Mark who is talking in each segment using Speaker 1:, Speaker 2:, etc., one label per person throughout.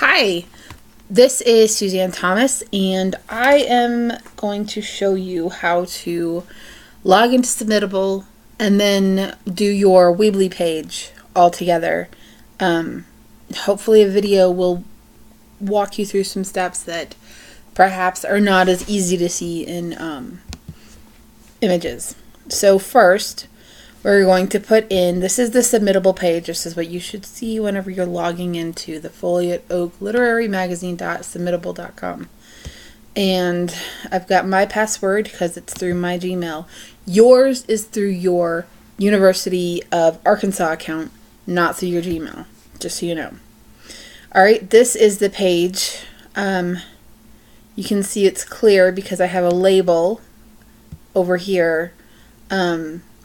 Speaker 1: Hi, this is Suzanne Thomas, and I am going to show you how to log into Submittable and then do your Weebly page all together. Hopefully a video will walk you through some steps that perhaps are not as easy to see in images. So first, we're going to put in, this is the Submittable page. This is what you should see whenever you're logging into the Foliate Oak Literary Magazine.submittable.com. And I've got my password because it's through my Gmail. Yours is through your University of Arkansas account, not through your Gmail, just so you know. Alright, this is the page. You can see it's clear because I have a label over here.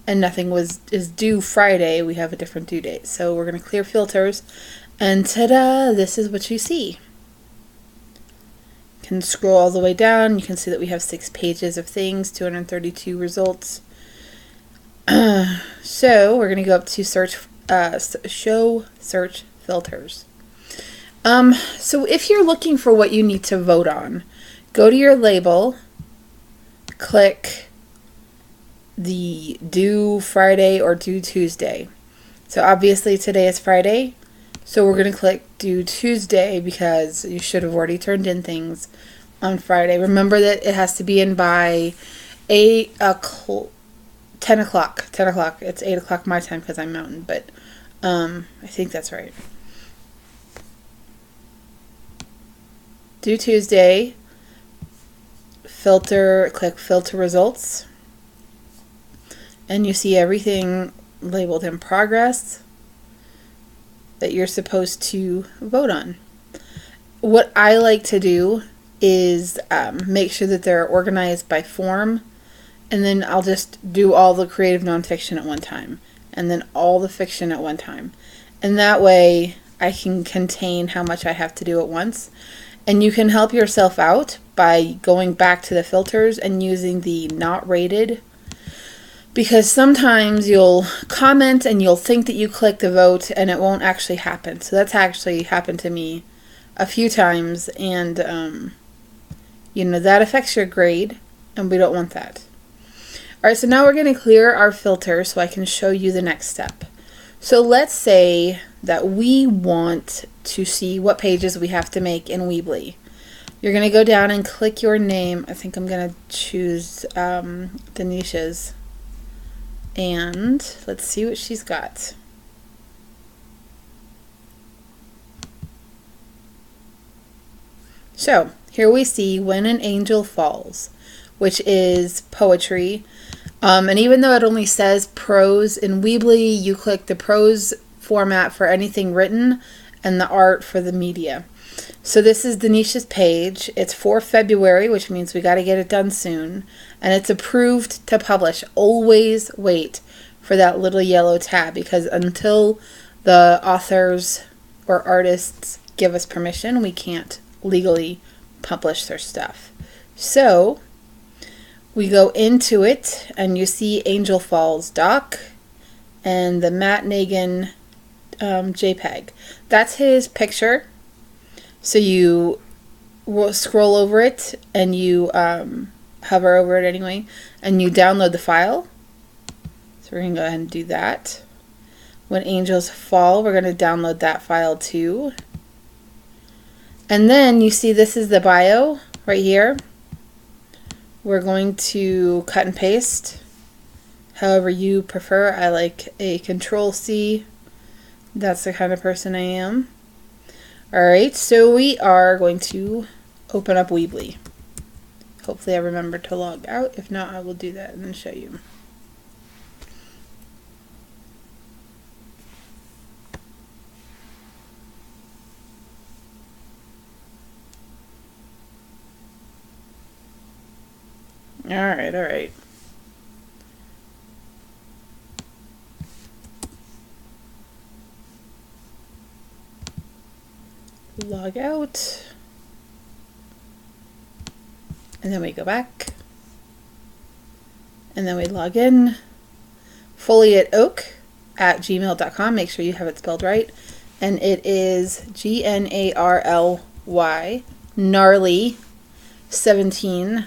Speaker 1: And nothing is due Friday. We have a different due date. So we're going to clear filters. And ta-da! This is what you see. You can scroll all the way down. You can see that we have 6 pages of things, 232 results. So we're going to go up to show search filters. So if you're looking for what you need to vote on, go to your label, click the due Friday or due Tuesday. So obviously today is Friday, so we're going to click due Tuesday because you should have already turned in things on Friday. Remember that it has to be in by 10 o'clock. It's 8 o'clock my time because I'm Mountain, but I think that's right. Due Tuesday, click filter results. And you see everything labeled in progress that you're supposed to vote on. What I like to do is make sure that they're organized by form, and then I'll just do all the creative nonfiction at one time, and then all the fiction at one time. And that way I can contain how much I have to do at once. And you can help yourself out by going back to the filters and using the not rated, because sometimes you'll comment and you'll think that you clicked the vote and it won't actually happen. So that's actually happened to me a few times, and that affects your grade, and we don't want that. Alright, so now we're going to clear our filter so I can show you the next step. So let's say that we want to see what pages we have to make in Weebly. You're going to go down and click your name. I think I'm going to choose Denisha's. And let's see what she's got. So here we see When an Angel Falls, which is poetry. And even though it only says prose in Weebly, you click the prose format for anything written and the art for the media. So this is Denisha's page. It's for February, which means we got to get it done soon. And it's approved to publish. Always wait for that little yellow tab, because until the authors or artists give us permission, we can't legally publish their stuff. So we go into it, and you see Angel Falls doc and the Matt Nagan JPEG. That's his picture. So you will scroll over it, and you hover over it anyway, and you download the file. So we're going to go ahead and do that. When Angels Fall, we're going to download that file too. And then you see this is the bio right here. We're going to cut and paste however you prefer. I like a Control-C. That's the kind of person I am. Alright, so we are going to open up Weebly. Hopefully I remember to log out. If not, I will do that and then show you. Alright. Log out. And then we go back. And then we log in. Foliate Oak at gmail.com. Make sure you have it spelled right. and it is GNARLY, gnarly 17.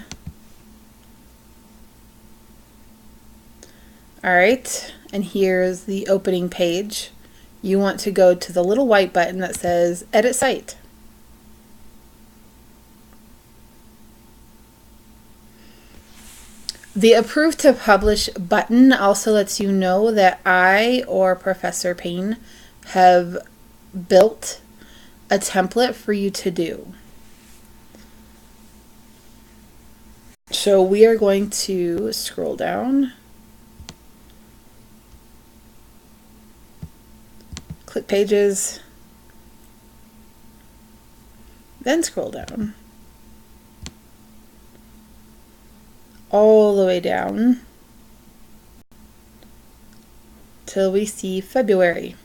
Speaker 1: Alright, and here's the opening page. You want to go to the little white button that says Edit Site. The Approve to Publish button also lets you know that I or Professor Payne have built a template for you to do. So we are going to scroll down, click Pages, then scroll down all the way down till we see February.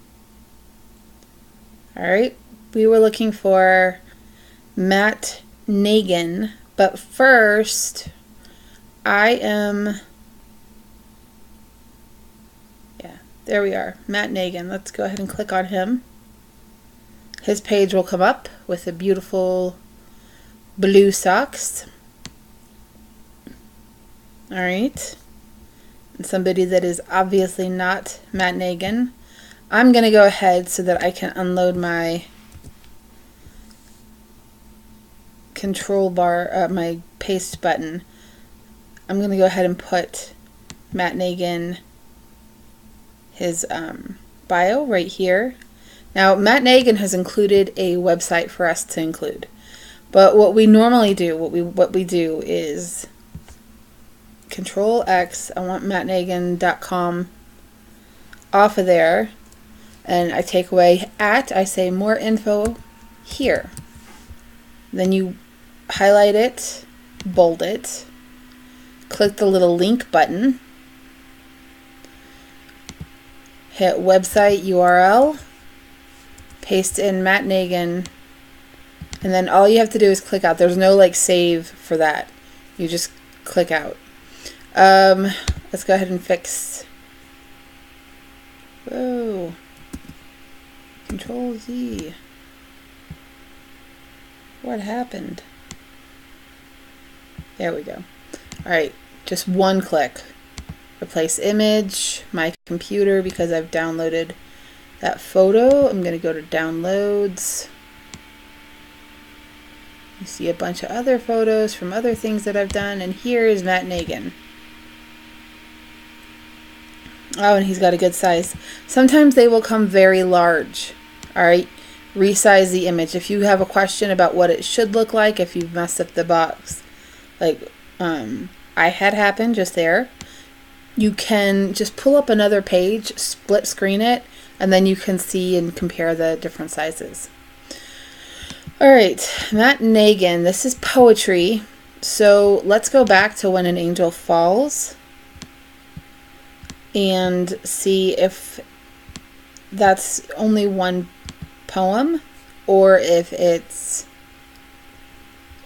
Speaker 1: Alright, we were looking for Matt Nagin, but first there we are, Matt Nagin. Let's go ahead and click on him. His page will come up with the beautiful blue socks. Alright, and somebody that is obviously not Matt Nagin. I'm going to go ahead so that I can unload my control bar, my paste button. I'm going to go ahead and put Matt Nagin, his bio right here. Now, Matt Nagin has included a website for us to include. But what we normally do, what we do is Control X, I want mattnagin.com off of there, and I take away I say more info here. Then you highlight it, bold it, click the little link button, hit website URL, paste in Matt Nagin, and then all you have to do is click out. There's no like save for that. You just click out. Let's go ahead and fix. Whoa. Control Z. What happened? There we go. Alright, just one click. Replace image, my computer, because I've downloaded that photo. I'm going to go to downloads. You see a bunch of other photos from other things that I've done, and here is Matt Nagin. Oh, and he's got a good size. Sometimes they will come very large. Alright, resize the image. If you have a question about what it should look like, if you've messed up the box, like I had happen just there, you can just pull up another page, split screen it, and then you can see and compare the different sizes. Alright, Matt Nagin, this is poetry. So let's go back to When an Angel Falls and see if that's only one poem or if it's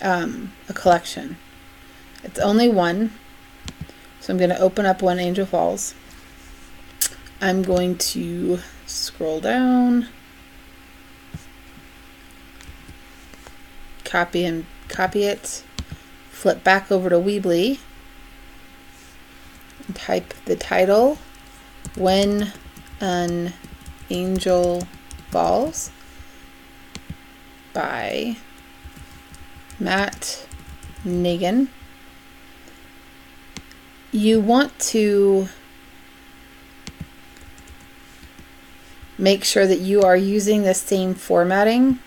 Speaker 1: a collection. It's only one. So I'm going to open up When Angel Falls. I'm going to scroll down, copy it, flip back over to Weebly, and type the title, When an Angel Falls by Matt Nagin. You want to make sure that you are using the same formatting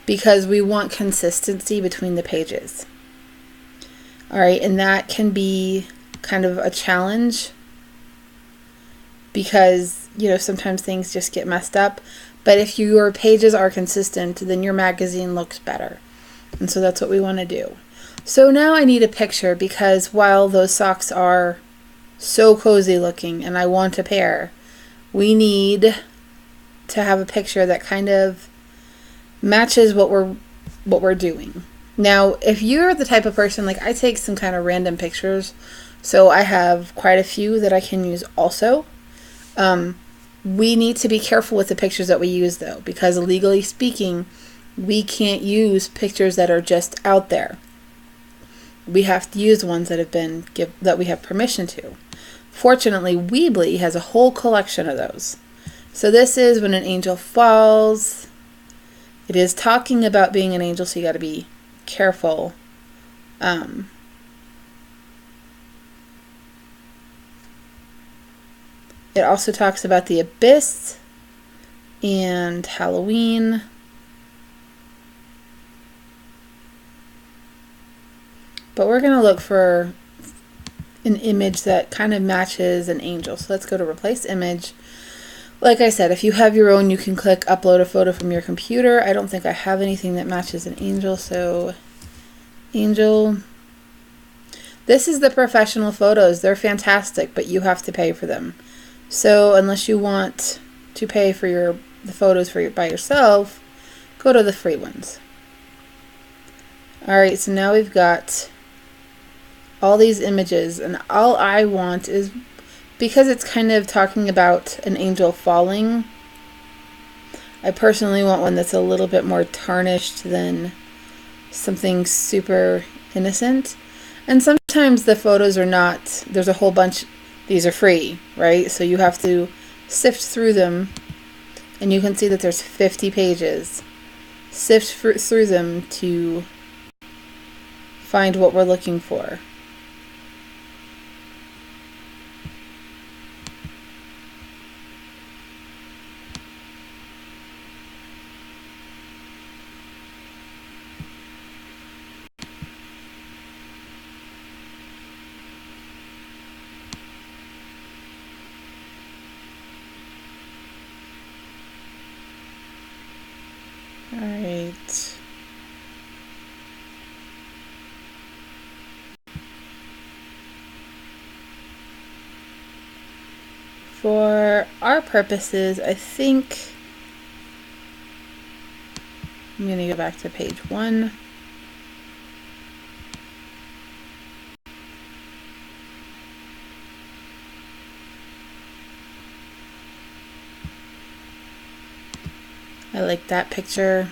Speaker 1: because we want consistency between the pages. Alright, and that can be kind of a challenge because, you know, sometimes things just get messed up. But if your pages are consistent, then your magazine looks better. And so that's what we want to do. So now I need a picture because while those socks are so cozy looking and I want a pair, we need to have a picture that kind of matches what we're doing. Now, if you're the type of person, like I take some kind of random pictures, so I have quite a few that I can use also. We need to be careful with the pictures that we use, though, because legally speaking, we can't use pictures that are just out there. We have to use ones that that we have permission to. Fortunately, Weebly has a whole collection of those. So this is When an Angel Falls. It is talking about being an angel, so you got to be careful. It also talks about the abyss and Halloween. But we're going to look for an image that kind of matches an angel. So let's go to replace image. Like I said, if you have your own, you can click upload a photo from your computer. I don't think I have anything that matches an angel, so angel. This is the professional photos. They're fantastic, but you have to pay for them. So unless you want to pay for the photos by yourself, go to the free ones. Alright, so now we've got all these images, and all I want is, because it's kind of talking about an angel falling, I personally want one that's a little bit more tarnished than something super innocent. And sometimes the photos are not, there's a whole bunch, these are free, right? So you have to sift through them, and you can see that there's 50 pages. Sift through them to find what we're looking for. Alright. For our purposes, I think I'm going to go back to page 1. I like that picture,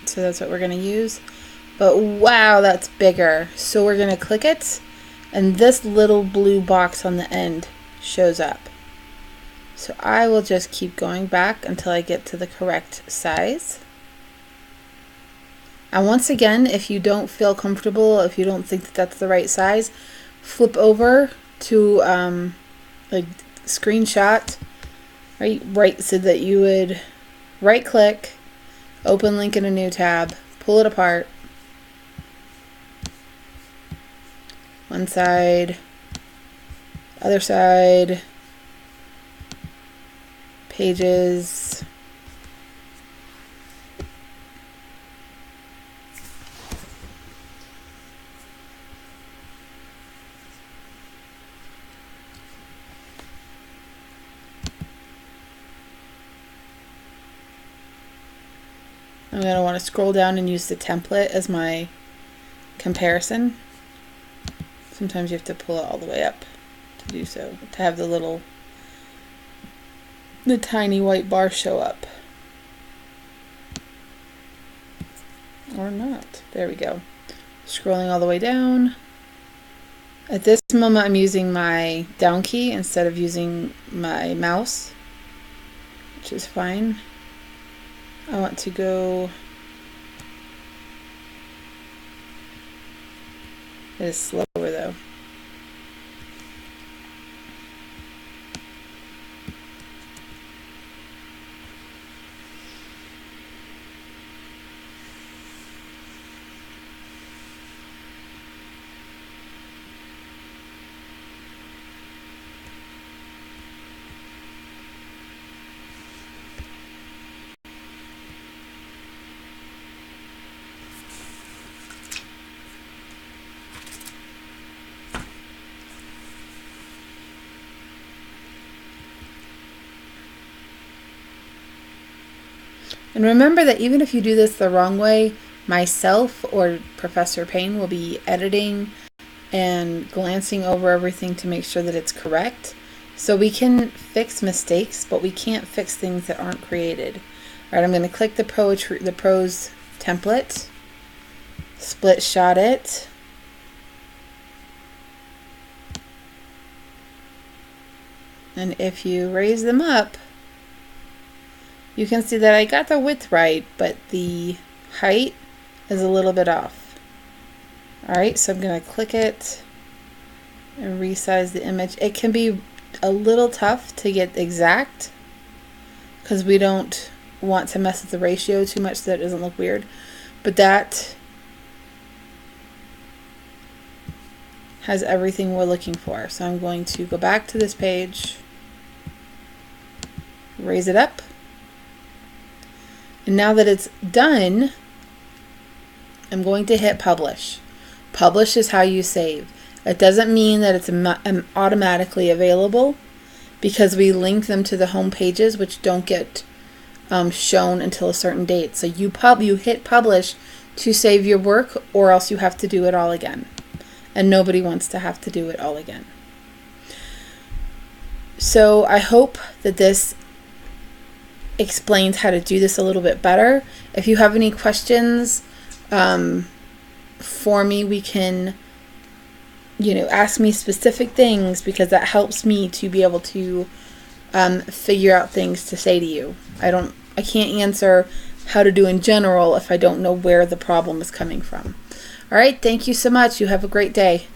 Speaker 1: so that's what we're going to use. But wow, that's bigger. So we're going to click it, and this little blue box on the end shows up. So I will just keep going back until I get to the correct size. And once again, if you don't feel comfortable, if you don't think that that's the right size, flip over to a screenshot, right, so that you would right click, open link in a new tab, pull it apart, one side, other side, pages, I'm going to want to scroll down and use the template as my comparison. Sometimes you have to pull it all the way up to do so, to have the tiny white bar show up. Or not. There we go. Scrolling all the way down. At this moment I'm using my down key instead of using my mouse, which is fine. I want to go, it is slower though. And remember that even if you do this the wrong way, myself or Professor Payne will be editing and glancing over everything to make sure that it's correct. So we can fix mistakes, but we can't fix things that aren't created. All right, I'm going to click the prose template, split shot it, and if you raise them up, you can see that I got the width right, but the height is a little bit off. All right, so I'm going to click it and resize the image. It can be a little tough to get exact because we don't want to mess with the ratio too much so that it doesn't look weird, but that has everything we're looking for. So I'm going to go back to this page, raise it up, and now that it's done, I'm going to hit publish. Publish is how you save. It doesn't mean that it's automatically available, because we link them to the home pages, which don't get shown until a certain date. So you hit publish to save your work, or else you have to do it all again. And nobody wants to have to do it all again. So I hope that this explains how to do this a little bit better. If you have any questions for me, we can ask me specific things, because that helps me to be able to figure out things to say to you. I can't answer how to do in general if I don't know where the problem is coming from. All right, thank you so much. You have a great day.